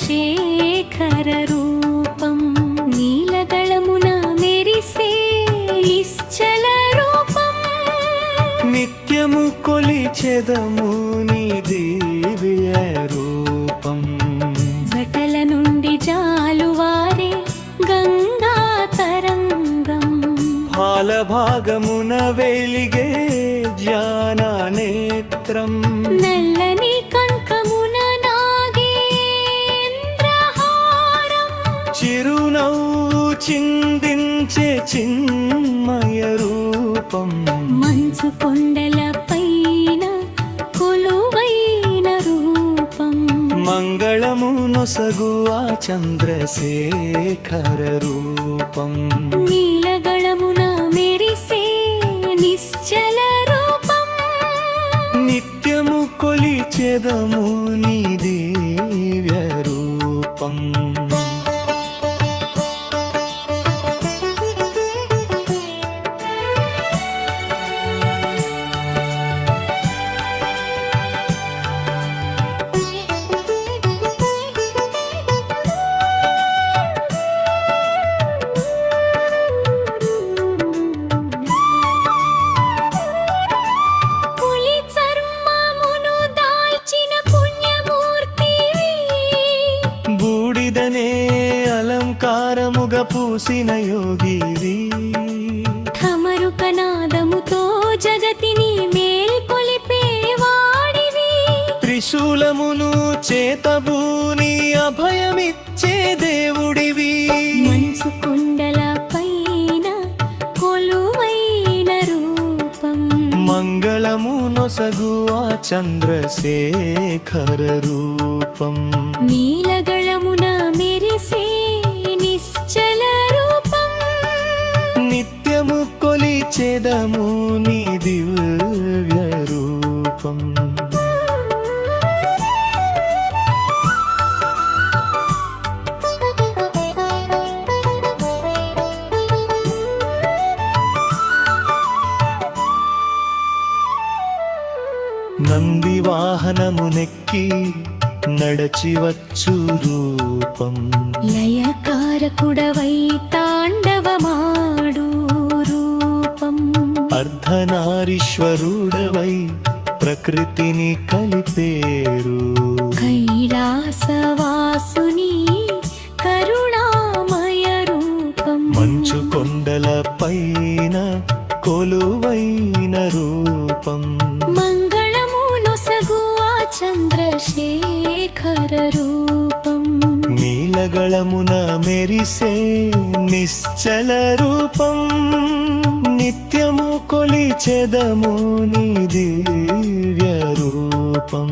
చంద్రశేఖర రూపం నీలగళమున మెరిసే నిశ్చల రూపం నిత్యము కొలిచెదము నీ దివ్య రూపం జటల నుండి జాలువారే గంగా తరంగం ఫాలభాగమున వెలిగే జ్ఞాన నేత్రం నల్లని కంకమున నాగేంద్రహారం చిరునవ్వు చిందించే చిన్మయ రూపం మంచు కొండల పైన కొలువైన రూపం మంగళము నొసగు ఆ చంద్రశేఖర రూపం నీలగళమున మెరిసే నిశ్చల రూపం నిత్యము కొలిచెదము నీ దివ్య రూపం పులి చర్మమును దాల్చిన పుణ్యమూర్తివి బూడిదనే అలంకారముగా పూసిన యోగివి ఠమరుకనాదముతో జగతిని మేల్కొలిపేవాడివి త్రిశూలమును చేతబూని అభయమిచ్చే దేవుడివి మంచు కొండల పైన కొలువైన రూపం మంగళము నొసగు ఆ చంద్రశేఖర రూపం నీలగళమున మెరిసే నిశ్చల రూపం నిత్యము కొలిచెదము నీ దివ్య రూపం నంది వాహనమునెక్కి నడచివచ్చు రూపం లయకారకుడవై తాండవమాడు రూపం అర్ధనారీశ్వరుడవై ప్రకృతిని కలిపేరు కైలాసవాసుని కరుణామయ రూపం మంచు కొండల పైన కొలువైన రూపం మంగళము నొసగు ఆ చంద్రశేఖర రూపం నీలగళమున మెరిసే నిశ్చల రూపం నిత్యము కొలిచెదము నీ దివ్య రూపం